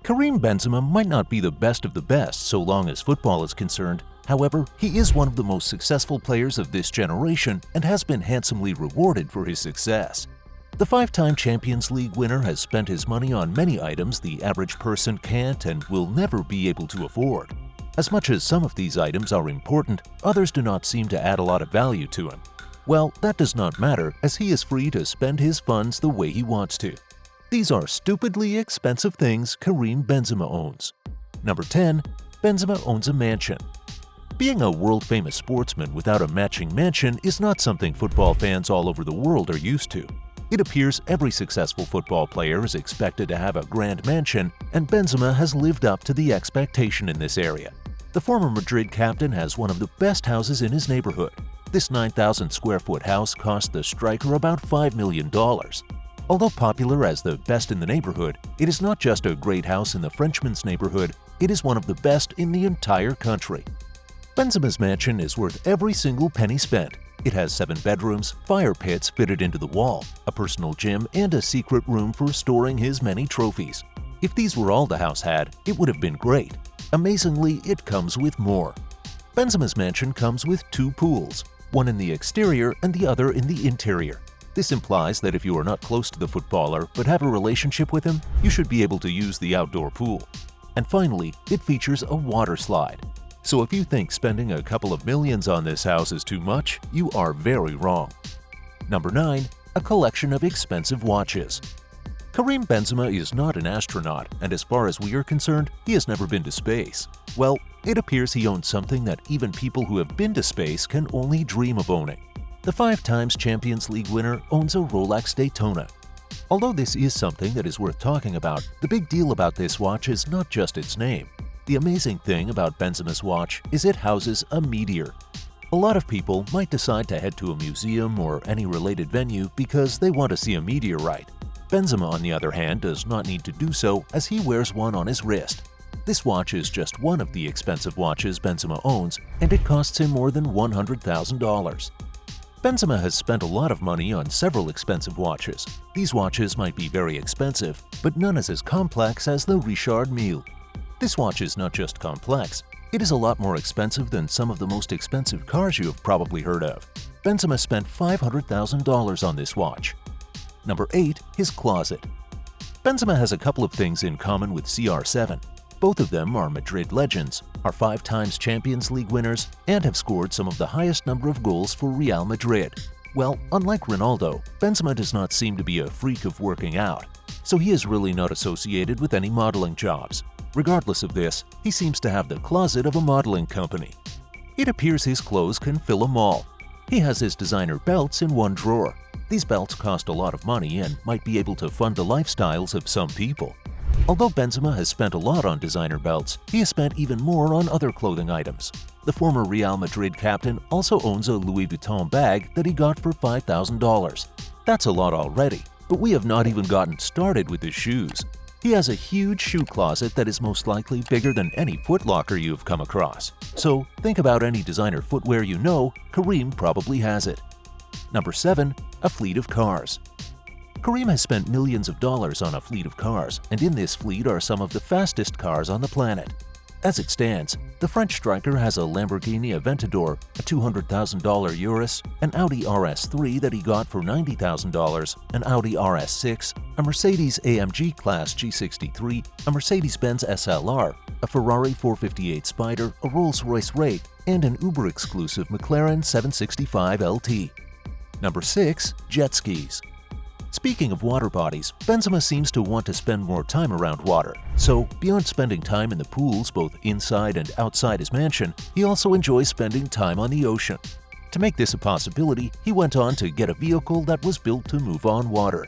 Karim Benzema might not be the best of the best so long as football is concerned. However, he is one of the most successful players of this generation and has been handsomely rewarded for his success. The five-time Champions League winner has spent his money on many items the average person can't and will never be able to afford. As much as some of these items are important, others do not seem to add a lot of value to him. Well, that does not matter, as he is free to spend his funds the way he wants to. These are stupidly expensive things Karim Benzema owns. Number 10. Benzema owns a mansion. Being a world-famous sportsman without a matching mansion is not something football fans all over the world are used to. It appears every successful football player is expected to have a grand mansion, and Benzema has lived up to the expectation in this area. The former Madrid captain has one of the best houses in his neighborhood. This 9,000-square-foot house cost the striker about $5 million. Although popular as the best in the neighborhood, it is not just a great house in the Frenchman's neighborhood, it is one of the best in the entire country. Benzema's mansion is worth every single penny spent. It has 7 bedrooms, fire pits fitted into the wall, a personal gym, and a secret room for storing his many trophies. If these were all the house had, it would have been great. Amazingly, it comes with more. Benzema's mansion comes with 2 pools, one in the exterior and the other in the interior. This implies that if you are not close to the footballer but have a relationship with him, you should be able to use the outdoor pool. And finally, it features a water slide. So if you think spending a couple of millions on this house is too much, you are very wrong. Number 9. A collection of expensive watches. Karim Benzema is not an astronaut, and as far as we are concerned, he has never been to space. Well, it appears he owns something that even people who have been to space can only dream of owning. The 5 times Champions League winner owns a Rolex Daytona. Although this is something that is worth talking about, the big deal about this watch is not just its name. The amazing thing about Benzema's watch is it houses a meteor. A lot of people might decide to head to a museum or any related venue because they want to see a meteorite. Benzema, on the other hand, does not need to do so as he wears one on his wrist. This watch is just one of the expensive watches Benzema owns, and it costs him more than $100,000. Benzema has spent a lot of money on several expensive watches. These watches might be very expensive, but none is as complex as the Richard Mille. This watch is not just complex, it is a lot more expensive than some of the most expensive cars you have probably heard of. Benzema spent $500,000 on this watch. Number 8. His closet. Benzema has a couple of things in common with CR7. Both of them are Madrid legends, are 5 times Champions League winners, and have scored some of the highest number of goals for Real Madrid. Well, unlike Ronaldo, Benzema does not seem to be a freak of working out, so he is really not associated with any modeling jobs. Regardless of this, he seems to have the closet of a modeling company. It appears his clothes can fill a mall. He has his designer belts in one drawer. These belts cost a lot of money and might be able to fund the lifestyles of some people. Although Benzema has spent a lot on designer belts, he has spent even more on other clothing items. The former Real Madrid captain also owns a Louis Vuitton bag that he got for $5,000. That's a lot already, but we have not even gotten started with his shoes. He has a huge shoe closet that is most likely bigger than any Foot Locker you've come across. So think about any designer footwear you know, Karim probably has it. Number 7. A fleet of cars. Karim has spent millions of dollars on a fleet of cars, and in this fleet are some of the fastest cars on the planet. As it stands, the French striker has a Lamborghini Aventador, a $200,000 Urus, an Audi RS3 that he got for $90,000, an Audi RS6, a Mercedes-AMG Class G63, a Mercedes-Benz SLR, a Ferrari 458 Spider, a Rolls-Royce Wraith, and an Uber-exclusive McLaren 765 LT. Number 6. Jet skis. Speaking of water bodies, Benzema seems to want to spend more time around water. So, beyond spending time in the pools both inside and outside his mansion, he also enjoys spending time on the ocean. To make this a possibility, he went on to get a vehicle that was built to move on water.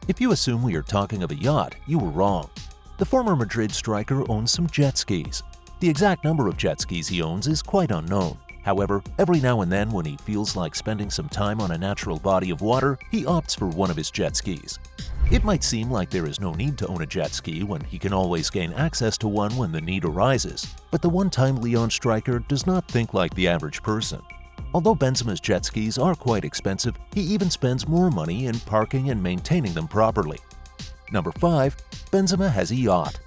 If you assume we are talking of a yacht, you were wrong. The former Madrid striker owns some jet skis. The exact number of jet skis he owns is quite unknown. However, every now and then when he feels like spending some time on a natural body of water, he opts for one of his jet skis. It might seem like there is no need to own a jet ski when he can always gain access to one when the need arises, but the one-time Lyon striker does not think like the average person. Although Benzema's jet skis are quite expensive, he even spends more money in parking and maintaining them properly. Number 5. Benzema has a yacht.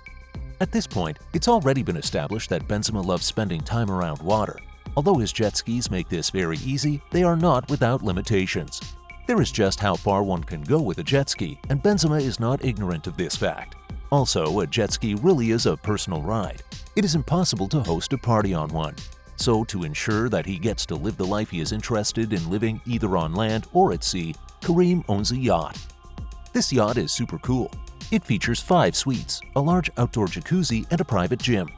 At this point, it's already been established that Benzema loves spending time around water. Although his jet skis make this very easy, they are not without limitations. There is just how far one can go with a jet ski, and Benzema is not ignorant of this fact. Also, a jet ski really is a personal ride. It is impossible to host a party on one. So, to ensure that he gets to live the life he is interested in living either on land or at sea, Karim owns a yacht. This yacht is super cool. It features 5 suites, a large outdoor jacuzzi, and a private gym.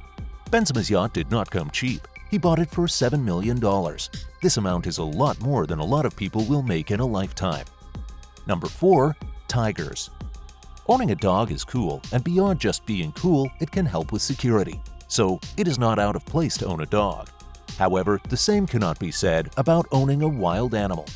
Benzema's yacht did not come cheap. He bought it for $7 million. This amount is a lot more than a lot of people will make in a lifetime. Number 4. Tigers. Owning a dog is cool, and beyond just being cool, it can help with security. So, it is not out of place to own a dog. However, the same cannot be said about owning a wild animal.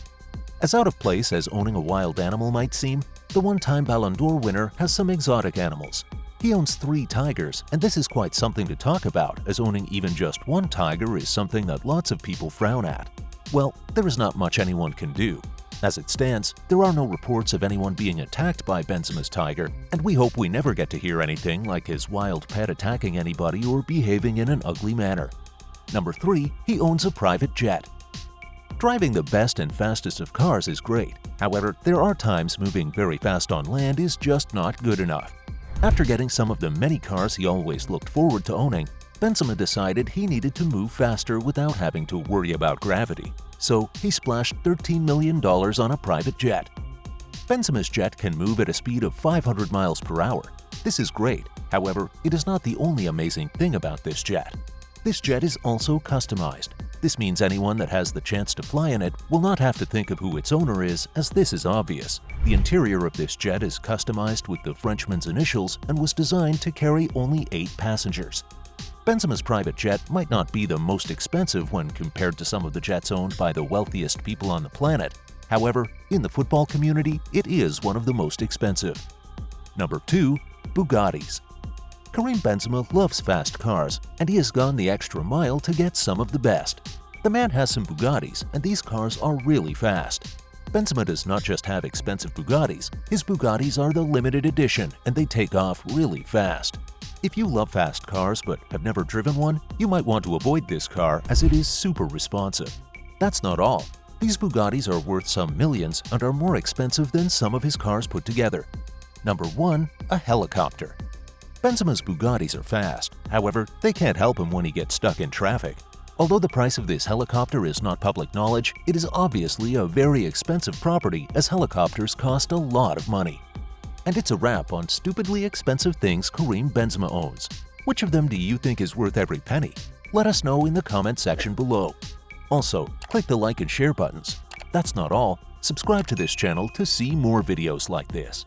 As out of place as owning a wild animal might seem, the one-time Ballon d'Or winner has some exotic animals. He owns 3 tigers, and this is quite something to talk about, as owning even just one tiger is something that lots of people frown at. Well, there is not much anyone can do. As it stands, there are no reports of anyone being attacked by Benzema's tiger, and we hope we never get to hear anything like his wild pet attacking anybody or behaving in an ugly manner. Number 3. He owns a private jet. Driving the best and fastest of cars is great. However, there are times moving very fast on land is just not good enough. After getting some of the many cars he always looked forward to owning, Benzema decided he needed to move faster without having to worry about gravity. So he splashed $13 million on a private jet. Benzema's jet can move at a speed of 500 miles per hour. This is great. However, it is not the only amazing thing about this jet. This jet is also customized. This means anyone that has the chance to fly in it will not have to think of who its owner is, as this is obvious. The interior of this jet is customized with the Frenchman's initials and was designed to carry only 8 passengers. Benzema's private jet might not be the most expensive when compared to some of the jets owned by the wealthiest people on the planet. However, in the football community, it is one of the most expensive. Number 2. Bugattis. Karim Benzema loves fast cars, and he has gone the extra mile to get some of the best. The man has some Bugattis, and these cars are really fast. Benzema does not just have expensive Bugattis, his Bugattis are the limited edition, and they take off really fast. If you love fast cars but have never driven one, you might want to avoid this car as it is super responsive. That's not all. These Bugattis are worth some millions and are more expensive than some of his cars put together. Number 1. A helicopter. Benzema's Bugattis are fast. However, they can't help him when he gets stuck in traffic. Although the price of this helicopter is not public knowledge, it is obviously a very expensive property as helicopters cost a lot of money. And it's a wrap on stupidly expensive things Karim Benzema owns. Which of them do you think is worth every penny? Let us know in the comment section below. Also, click the like and share buttons. That's not all. Subscribe to this channel to see more videos like this.